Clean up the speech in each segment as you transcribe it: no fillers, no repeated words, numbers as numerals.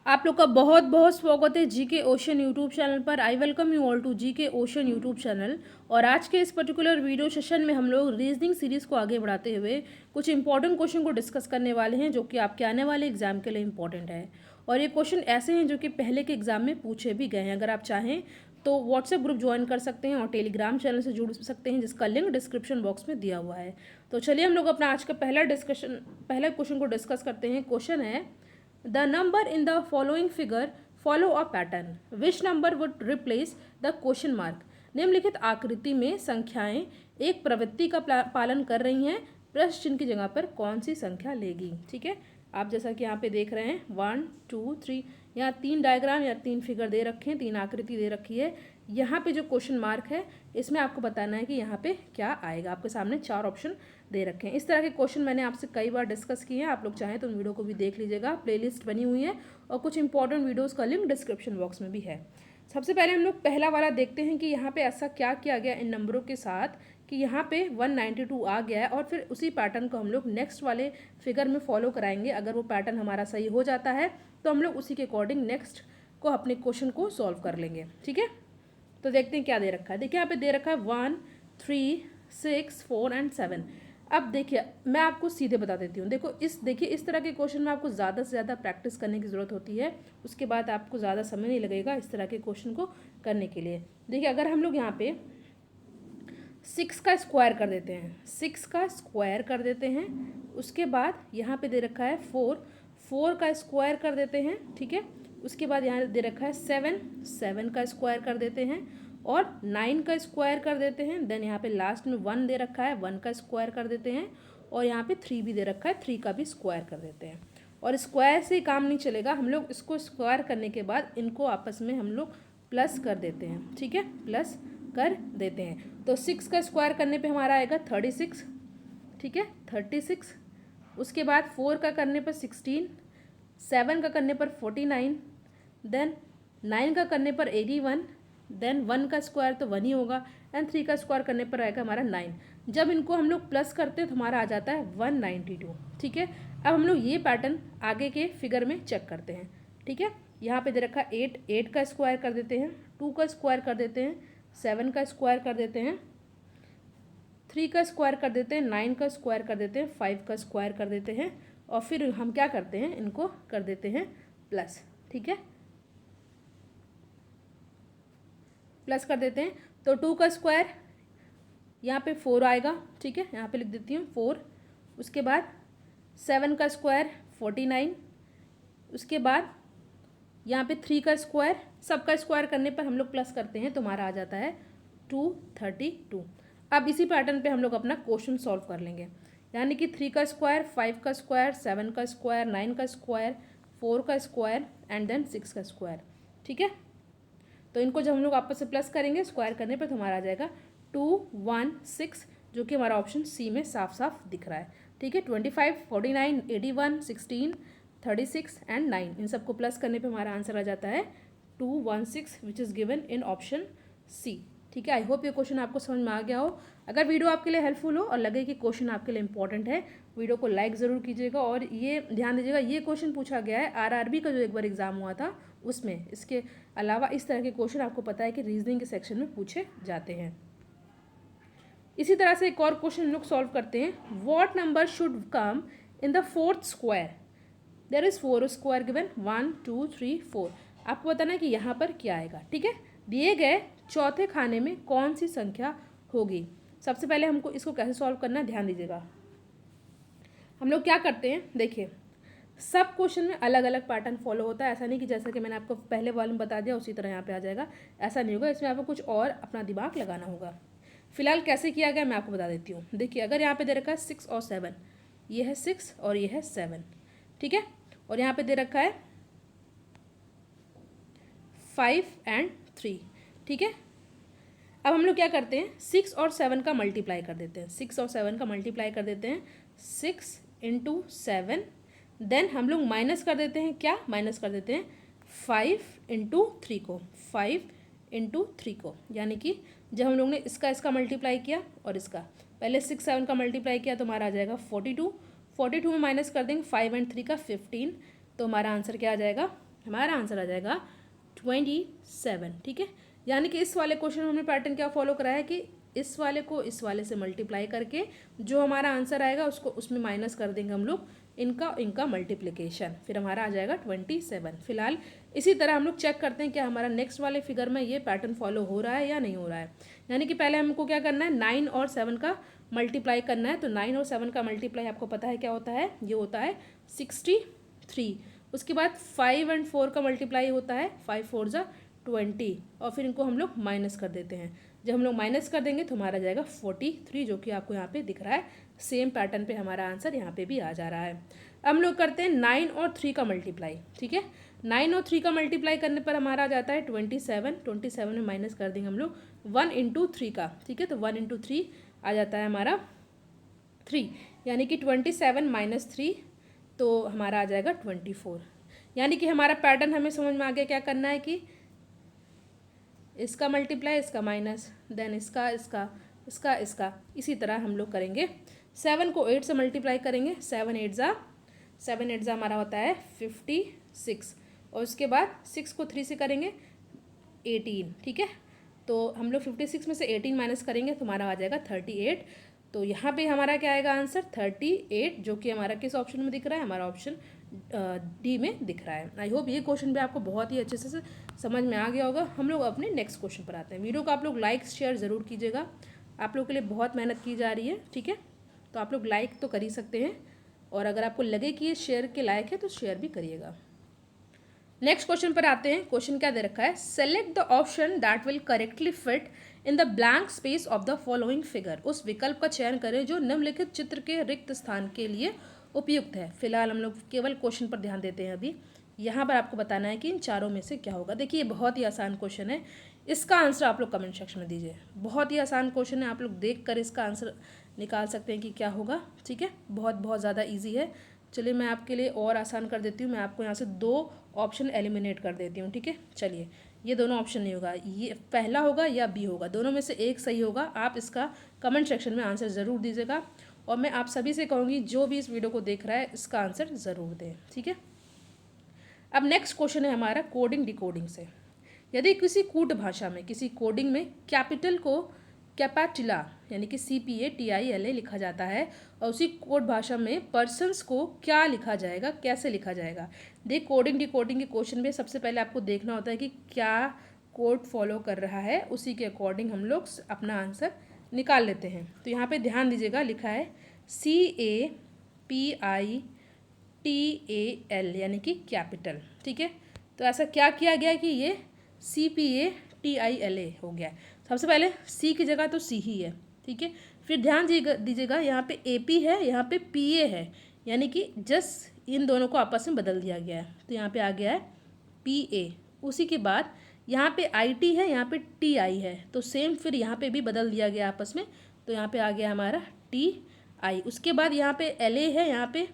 आप लोग का बहुत बहुत स्वागत है जीके ओशन यूट्यूब चैनल पर। I welcome you all to GK ocean YouTube channel. और आज के इस पर्टिकुलर वीडियो सेशन में हम लोग रीजनिंग सीरीज़ को आगे बढ़ाते हुए कुछ इंपॉर्टेंट क्वेश्चन को डिस्कस करने वाले हैं जो कि आपके आने वाले एग्जाम के लिए इंपॉर्टेंट है। और ये क्वेश्चन ऐसे हैं जो कि पहले के एग्जाम में पूछे भी गए हैं। अगर आप चाहें तो व्हाट्सएप ग्रुप ज्वाइन कर सकते हैं और टेलीग्राम चैनल से जुड़ सकते हैं जिसका लिंक डिस्क्रिप्शन बॉक्स में दिया हुआ है। तो चलिए हम लोग अपना आज का पहला क्वेश्चन को डिस्कस करते हैं। क्वेश्चन है The number in the following figure follow a pattern. Which number would replace the question mark? निम्नलिखित आकृति में संख्याएं एक प्रवृत्ति का पालन कर रही हैं, प्रश्न चिन्ह की जगह पर कौन सी संख्या लेगी। ठीक है, आप जैसा कि यहाँ पे देख रहे हैं 1 2 3, यहाँ 3 डायग्राम या 3 फिगर दे रखे हैं, 3 आकृति दे रखी है। यहाँ पे जो क्वेश्चन मार्क है इसमें आपको बताना है कि यहाँ पे क्या आएगा। आपके सामने 4 ऑप्शन दे रखे हैं। इस तरह के क्वेश्चन मैंने आपसे कई बार डिस्कस किए हैं। आप लोग चाहें तो उन वीडियो को भी देख लीजिएगा, प्लेलिस्ट बनी हुई है और कुछ इंपॉर्टेंट वीडियोस का लिंक डिस्क्रिप्शन बॉक्स में भी है। सबसे पहले हम लोग पहला वाला देखते हैं कि यहाँ पे ऐसा क्या किया गया इन नंबरों के साथ कि यहाँ पे 192 आ गया है और फिर उसी पैटर्न को हम लोग नेक्स्ट वाले फिगर में फॉलो कराएंगे। अगर वो पैटर्न हमारा सही हो जाता है तो हम लोग उसी के अकॉर्डिंग नेक्स्ट को अपने क्वेश्चन को सॉल्व कर लेंगे। ठीक है, तो देखते हैं क्या दे रखा है। देखिए यहाँ पे दे रखा है 1 3 6 4 एंड 7। अब देखिए मैं आपको सीधे बता देती हूँ। देखिए इस तरह के क्वेश्चन में आपको ज़्यादा से ज़्यादा प्रैक्टिस करने की ज़रूरत होती है। उसके बाद आपको ज़्यादा समय नहीं लगेगा इस तरह के क्वेश्चन को करने के लिए। देखिए अगर हम लोग यहाँ पे 6 का स्क्वायर कर देते हैं, 6 का स्क्वायर कर देते हैं, उसके बाद यहाँ पे दे रखा है 4 का स्क्वायर कर देते हैं। ठीक है, उसके बाद यहाँ दे रखा है 7 का स्क्वायर कर देते हैं और 9 का स्क्वायर कर देते हैं। देन यहाँ पे लास्ट में 1 दे रखा है, 1 का स्क्वायर कर देते हैं और यहाँ पे 3 भी दे रखा है, 3 का भी स्क्वायर कर देते हैं। और स्क्वायर से काम नहीं चलेगा, हम लोग इसको स्क्वायर करने के बाद इनको आपस में हम लोग प्लस कर देते हैं। ठीक है, प्लस कर देते हैं। तो 6 का स्क्वायर करने पे हमारा आएगा 36। ठीक है, 36। उसके बाद 4 का करने पर 16, 7 का करने पर 49, देन 9 का करने पर 81, देन 1 का स्क्वायर तो 1 ही होगा एंड 3 का स्क्वायर करने पर आएगा हमारा 9। जब इनको हम लोग प्लस करते हैं तो हमारा आ जाता है 192। ठीक है, अब हम लोग ये पैटर्न आगे के फिगर में चेक करते हैं। ठीक है, यहाँ पे दे रखा है 8 का स्क्वायर कर देते हैं, 2 का स्क्वायर कर देते हैं, 7 का स्क्वायर कर देते हैं, 3 का स्क्वायर कर देते हैं, 9 का स्क्वायर कर देते हैं, 5 का स्क्वायर कर देते हैं और फिर हम क्या करते हैं, इनको कर देते हैं प्लस। ठीक है, प्लस कर देते हैं तो 2 का स्क्वायर यहाँ पे 4 आएगा। ठीक है, यहाँ पे लिख देती हूँ 4। उसके बाद 7 का स्क्वायर 49। उसके बाद यहाँ पे 3 का स्क्वायर, सबका स्क्वायर करने पर हम लोग प्लस करते हैं तो हमारा आ जाता है 232। अब इसी पैटर्न पे हम लोग अपना क्वेश्चन सॉल्व कर लेंगे। यानी कि 3 का स्क्वायर, 5 का स्क्वायर, 7 का स्क्वायर, 9 का स्क्वायर, 4 का स्क्वायर एंड देन 6 का स्क्वायर। ठीक है, तो इनको जब हम लोग आपस से प्लस करेंगे स्क्वायर करने पर तो हमारा आ जाएगा 216, जो कि हमारा ऑप्शन सी में साफ साफ दिख रहा है। ठीक है, 25 49 81 16 36 एंड 9, इन सबको प्लस करने पे हमारा आंसर आ जाता है 216 which is given in option C. ठीक है, आई होप ये क्वेश्चन आपको समझ में आ गया हो। अगर वीडियो आपके लिए हेल्पफुल हो और लगे कि क्वेश्चन आपके लिए इंपॉर्टेंट है, वीडियो को लाइक ज़रूर कीजिएगा। और ये ध्यान दीजिएगा ये क्वेश्चन पूछा गया है आरआरबी का जो एक बार एग्जाम हुआ था उसमें। इसके अलावा इस तरह के क्वेश्चन आपको पता है कि रीजनिंग के सेक्शन में पूछे जाते हैं। इसी तरह से एक और क्वेश्चन हम लोग सॉल्व करते हैं। What number should come in the 4th square? There is 4 square given 1 2 3 4। आपको बताना है कि यहाँ पर क्या आएगा। ठीक है, दिए गए चौथे खाने में कौन सी संख्या होगी। सबसे पहले हमको इसको कैसे सॉल्व करना है ध्यान दीजिएगा। हम लोग क्या करते हैं, देखिए सब क्वेश्चन में अलग अलग पैटर्न फॉलो होता है। ऐसा नहीं कि जैसा कि मैंने आपको पहले वाले में बता दिया उसी तरह यहाँ पे आ जाएगा, ऐसा नहीं होगा। इसमें आपको कुछ और अपना दिमाग लगाना होगा। फिलहाल कैसे किया गया मैं आपको बता देती हूँ। देखिए अगर यहाँ पे दे रखा है 6 और 7, ये है 6 और ये है 7। ठीक है, और यहाँ पे दे रखा है 5 एंड 3। ठीक है, अब हम लोग क्या करते हैं, 6 और 7 का मल्टीप्लाई कर देते हैं। 6 और 7 का मल्टीप्लाई कर देते हैं, 6 × 7। देन हम लोग माइनस कर देते हैं, क्या माइनस कर देते हैं 5 × 3 को, 5 × 3 को। यानी कि जब हम लोग ने इसका मल्टीप्लाई किया और इसका पहले 6 7 का मल्टीप्लाई किया तो हमारा आ जाएगा 42। 42 में माइनस कर देंगे 5 एंड 3 का 15, तो हमारा आंसर क्या आ जाएगा हमारा आंसर आ जाएगा 27। ठीक है, यानी कि इस वाले क्वेश्चन में हमने पैटर्न क्या फॉलो करा है कि इस वाले को इस वाले से मल्टीप्लाई करके जो हमारा आंसर आएगा उसको उसमें माइनस कर देंगे हम लोग इनका मल्टीप्लिकेशन, फिर हमारा आ जाएगा 27। फिलहाल इसी तरह हम लोग चेक करते हैं क्या हमारा नेक्स्ट वाले फिगर में ये पैटर्न फॉलो हो रहा है या नहीं हो रहा है। यानी कि पहले हमको क्या करना है, 9 और 7 का मल्टीप्लाई करना है। तो 9 और 7 का मल्टीप्लाई आपको पता है क्या होता है, ये होता है 63। उसके बाद 5 और 4 का मल्टीप्लाई होता है 5 4 ज़ा 20, और फिर इनको हम लोग माइनस कर देते हैं। जब हम लोग माइनस कर देंगे तो हमारा जाएगा 43, जो कि आपको यहाँ पे दिख रहा है। सेम पैटर्न पे हमारा आंसर यहाँ पे भी आ जा रहा है। अब हम लोग करते हैं 9 और 3 का मल्टीप्लाई। ठीक है, 9 और 3 का मल्टीप्लाई करने पर हमारा आ जाता है 27। 27 में माइनस कर देंगे हम लोग 1 इंटू 3 का। ठीक है, तो 1 इंटू 3 आ जाता है हमारा 3, यानी कि 27 माइनस 3, तो हमारा आ जाएगा 24। यानी कि हमारा पैटर्न हमें समझ में आ गया क्या करना है कि इसका मल्टीप्लाई, इसका माइनस, देन इसका इसका इसका इसका, इसी तरह हम लोग करेंगे। 7 को 8 से मल्टीप्लाई करेंगे, 7 8 ज़ा हमारा होता है 56, और उसके बाद 6 को 3 से करेंगे 18। ठीक है, तो हम लोग 56 में से 18 माइनस करेंगे तो हमारा आ जाएगा 38। तो यहाँ पे हमारा क्या आएगा आंसर 38, जो कि हमारा किस ऑप्शन में दिख रहा है, हमारा ऑप्शन डी में दिख रहा है। आई होप ये क्वेश्चन भी आपको बहुत ही अच्छे से समझ में आ गया होगा। हम लोग अपने नेक्स्ट क्वेश्चन पर आते हैं। वीडियो को आप लोग लाइक शेयर ज़रूर कीजिएगा, आप लोग के लिए बहुत मेहनत की जा रही है। ठीक है, तो आप लोग लाइक तो कर ही सकते हैं, और अगर आपको लगे कि ये शेयर के लायक है तो शेयर भी करिएगा। नेक्स्ट क्वेश्चन पर आते हैं। क्वेश्चन क्या दे रखा है, select the option that will correctly fit in the blank space of the following figure. उस विकल्प का चयन करें जो निम्नलिखित चित्र के रिक्त स्थान के लिए उपयुक्त है। फिलहाल हम लोग केवल क्वेश्चन पर ध्यान देते हैं। अभी यहाँ पर आपको बताना है कि इन चारों में से क्या होगा। देखिए ये बहुत ही आसान क्वेश्चन है, इसका आंसर आप लोग कमेंट सेक्शन में दीजिए। बहुत ही आसान क्वेश्चन है, आप लोग देख कर इसका आंसर निकाल सकते हैं कि क्या होगा। ठीक है, बहुत ज़्यादा ईजी है। चलिए मैं आपके लिए और आसान कर देती हूँ, मैं आपको यहाँ से 2 ऑप्शन एलिमिनेट कर देती हूँ। ठीक है, चलिए ये दोनों ऑप्शन नहीं होगा, ये पहला होगा या बी होगा, दोनों में से एक सही होगा। आप इसका कमेंट सेक्शन में आंसर ज़रूर दीजिएगा, और मैं आप सभी से कहूँगी जो भी इस वीडियो को देख रहा है इसका आंसर ज़रूर दें। ठीक है, अब नेक्स्ट क्वेश्चन है हमारा कोडिंग डिकोडिंग से। यदि किसी कूट भाषा में किसी कोडिंग में कैपिटल को कैपिटला यानी कि CPATILA लिखा जाता है, और उसी कोड भाषा में पर्सन्स को क्या लिखा जाएगा, कैसे लिखा जाएगा। देख कोडिंग डिकोडिंग के क्वेश्चन में सबसे पहले आपको देखना होता है कि क्या कोड फॉलो कर रहा है, उसी के अकॉर्डिंग हम लोग अपना आंसर निकाल लेते हैं। तो यहाँ पे ध्यान दीजिएगा, लिखा है CAPITAL यानी कि कैपिटल। ठीक है, तो ऐसा क्या किया गया कि ये CPATILA हो गया। सबसे पहले सी की जगह तो सी ही है। ठीक है, फिर ध्यान दीजिएगा यहाँ पे AP है, यहाँ पे PA है, यानी कि जस्ट इन दोनों को आपस में बदल दिया गया है। तो यहाँ पे आ गया है PA। उसी के बाद यहाँ पे IT है, यहाँ पे TI है, तो सेम फिर यहाँ पे भी बदल दिया गया आपस में, तो यहाँ पे आ गया हमारा TI। उसके बाद यहाँ पे LA है, यहाँ पे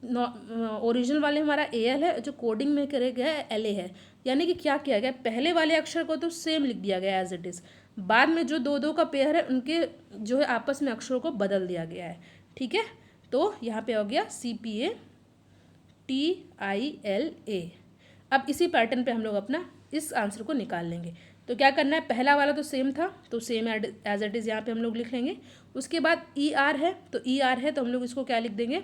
ओरिजिनल वाले हमारा AL है, जो कोडिंग में करे गया है LA है। यानी कि क्या किया गया, पहले वाले अक्षर को तो सेम लिख दिया गया एज इट इज़, बाद में जो दो का पेयर है उनके जो है आपस में अक्षरों को बदल दिया गया है। ठीक है, तो यहाँ पे हो गया CPATILA। अब इसी पैटर्न पे हम लोग अपना इस आंसर को निकाल लेंगे। तो क्या करना है, पहला वाला तो सेम था, तो सेम एज इट इज़ यहाँ पे हम लोग लिख लेंगे। उसके बाद ER है, तो ER है तो हम लोग इसको क्या लिख देंगे,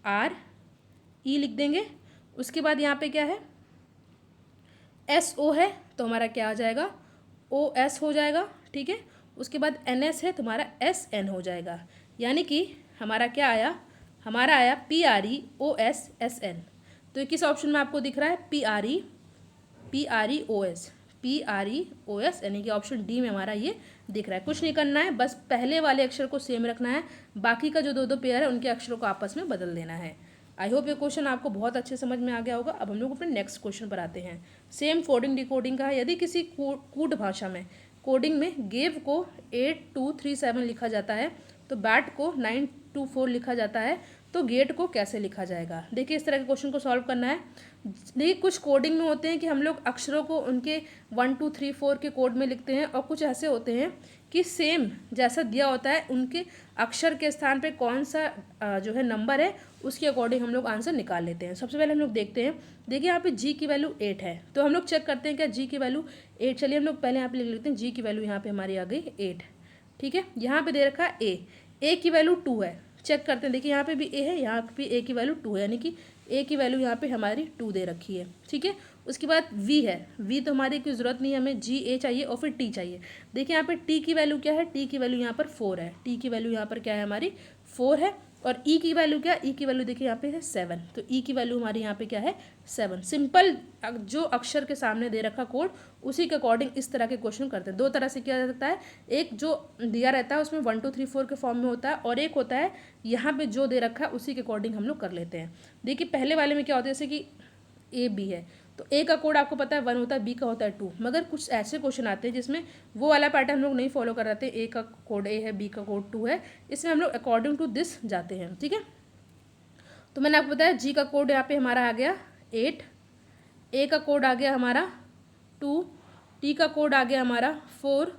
RE लिख देंगे। उसके बाद यहाँ पे क्या है, SO है तो हमारा क्या आ जाएगा, OS हो जाएगा। ठीक है, उसके बाद NS है तो हमारा SN हो जाएगा। यानी कि हमारा क्या आया, हमारा आया PREOSSN। तो ये किस ऑप्शन में आपको दिख रहा है, PREOS यानी कि ऑप्शन डी में हमारा ये दिख रहा है। कुछ नहीं करना है, बस पहले वाले अक्षर को सेम रखना है, बाकी का जो दो पेयर है उनके अक्षरों को आपस में बदल देना है। आई होप ये क्वेश्चन आपको बहुत अच्छे समझ में आ गया होगा। अब हम लोग अपने नेक्स्ट क्वेश्चन पर आते हैं। सेम कोडिंग डिकोडिंग का है। यदि किसी कूट भाषा में कोडिंग में गेव को 8237 लिखा जाता है, तो बैट को 924 लिखा जाता है, तो गेट को कैसे लिखा जाएगा। देखिए इस तरह के क्वेश्चन को सॉल्व करना है। देखिए कुछ कोडिंग में होते हैं कि हम लोग अक्षरों को उनके 1 2 3 4 के कोड में लिखते हैं, और कुछ ऐसे होते हैं कि सेम जैसा दिया होता है उनके अक्षर के स्थान पे कौन सा जो है नंबर है उसके अकॉर्डिंग हम लोग आंसर निकाल लेते हैं। सबसे पहले हम लोग देखते हैं, देखिए यहाँ पे जी की वैल्यू 8 है, तो हम लोग चेक करते हैं क्या जी की वैल्यू 8। चलिए हम लोग पहले यहाँ पे लिख लेते हैं जी की वैल्यू यहाँ पे हमारी आ गई 8। ठीक है, यहाँ पे दे रखा है ए की वैल्यू 2 है। चेक करते हैं, देखिए यहाँ पे भी ए है, यहाँ पे ए की वैल्यू 2 है, यानी कि ए की वैल्यू यहाँ पे हमारी 2 दे रखी है। ठीक है, उसके बाद वी है, वी तो हमारी कोई ज़रूरत नहीं है, हमें जी ए चाहिए और फिर टी चाहिए। देखिए यहाँ पे टी की वैल्यू क्या है, टी की वैल्यू यहाँ पर 4 है, टी की वैल्यू यहाँ पर क्या है हमारी 4 है। और ई की वैल्यू क्या, ई की वैल्यू देखिए यहाँ पे है 7, तो ई की वैल्यू हमारी यहाँ पे क्या है 7। सिंपल जो अक्षर के सामने दे रखा कोड उसी के अकॉर्डिंग इस तरह के क्वेश्चन करते हैं। दो तरह से किया जा सकता है, एक जो दिया रहता है उसमें 1 2 3 4 के फॉर्म में होता है, और एक होता है यहाँ पे जो दे रखा है उसी के अकॉर्डिंग हम लोग कर लेते हैं। देखिए पहले वाले में क्या होता है, जैसे कि ए बी है, तो ए का कोड आपको पता है 1 होता है, बी का होता है 2, मगर कुछ ऐसे क्वेश्चन आते हैं जिसमें वो वाला पैटर्न हम लोग नहीं फॉलो कर रहे थे, ए का कोड ए है, बी का कोड 2 है, इसमें हम लोग अकॉर्डिंग टू दिस जाते हैं। ठीक है, तो मैंने आपको बताया जी का कोड यहाँ पे हमारा आ गया 8, ए का कोड आ गया हमारा 2, टी का कोड आ गया हमारा 4,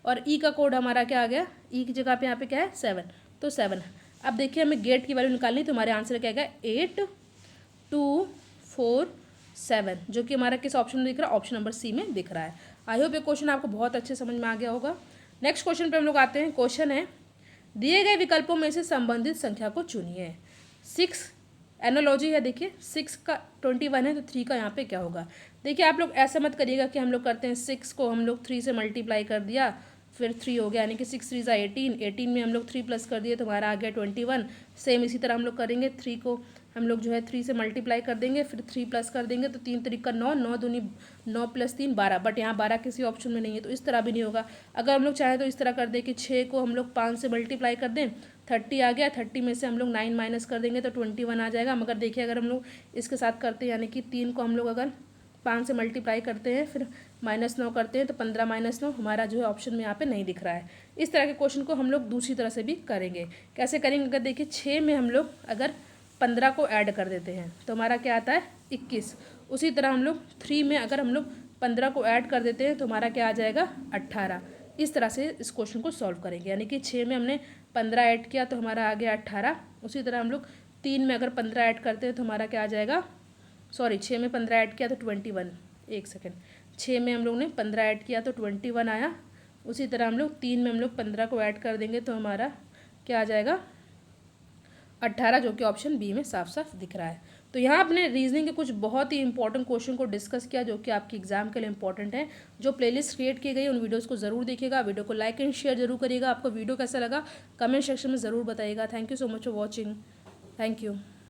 और ई का कोड हमारा क्या आ गया, ई की जगह पे यहाँ पे क्या है 7, तो 7। अब देखिए हमें गेट की वैल्यू निकालनी, तो हमारे आंसर क्या आएगा 8 2 4 7, जो कि हमारा किस ऑप्शन में दिख रहा है, ऑप्शन नंबर सी में दिख रहा है। आई होप ये क्वेश्चन आपको बहुत अच्छे समझ में आ गया होगा। नेक्स्ट क्वेश्चन पे हम लोग आते हैं। क्वेश्चन है, दिए गए विकल्पों में से संबंधित संख्या को चुनिए। 6 एनोलॉजी है, देखिए 6 का 21 है, तो 3 का यहाँ पे क्या होगा। देखिए आप लोग ऐसा मत करिएगा कि हम लोग करते हैं 6 को हम लोग 3 से मल्टीप्लाई कर दिया फिर 3 हो गया, यानी कि 6 3 18, 18 में हम लोग 3 प्लस कर दिए तो हमारा आ गया 21। सेम इसी तरह हम लोग करेंगे, 3 को हम लोग जो है 3 से मल्टीप्लाई कर देंगे फिर 3 प्लस कर देंगे, तो 3 तरीक का 9, 9 दूनी 9 प्लस 3 12, बट यहाँ 12 किसी ऑप्शन में नहीं है, तो इस तरह भी नहीं होगा। अगर हम लोग चाहें तो इस तरह कर दें कि 6 को हम लोग 5 से मल्टीप्लाई कर दें, 30 आ गया, 30 में से हम लोग 9 माइनस कर देंगे तो 21 आ जाएगा। मगर देखिए अगर हम लोग इसके साथ करते हैं, यानी कि 3 को हम लोग अगर 5 से मल्टीप्लाई करते हैं फिर -9 करते हैं, तो 15 - 9 हमारा जो है ऑप्शन में यहाँ पे नहीं दिख रहा है। इस तरह के क्वेश्चन को हम लोग दूसरी तरह से भी करेंगे। कैसे करेंगे, अगर देखिए 6 में हम लोग अगर 15 को ऐड कर देते हैं तो हमारा क्या आता है 21। उसी तरह हम लोग 3 में अगर हम लोग 15 को ऐड कर देते हैं तो हमारा क्या आ जाएगा 18। इस तरह से इस क्वेश्चन को सॉल्व करेंगे, यानी कि 6 में हमने 15 ऐड किया तो हमारा आ गया 18। उसी तरह हम लोग 3 में अगर 15 ऐड करते हैं तो हमारा क्या आ जाएगा, सॉरी 6 में 15 ऐड किया तो 21, एक सेकेंड, 6 में हम लोग ने 15 ऐड किया तो 21 आया। उसी तरह हम लोग 3 में हम लोग 15 को ऐड कर देंगे तो हमारा क्या आ जाएगा 18, जो कि ऑप्शन बी में साफ साफ दिख रहा है। तो यहाँ आपने रीजनिंग के कुछ बहुत ही इंपॉर्टेंट क्वेश्चन को डिस्कस किया जो कि आपकी एग्जाम के लिए इंपॉर्टेंट है। जो प्लेलिस्ट क्रिएट की गई उन वीडियोस को जरूर देखिएगा, वीडियो को लाइक एंड शेयर जरूर करिएगा। आपको वीडियो कैसा लगा कमेंट सेक्शन में ज़रूर बताइएगा। Thank you so much for watching, thank you.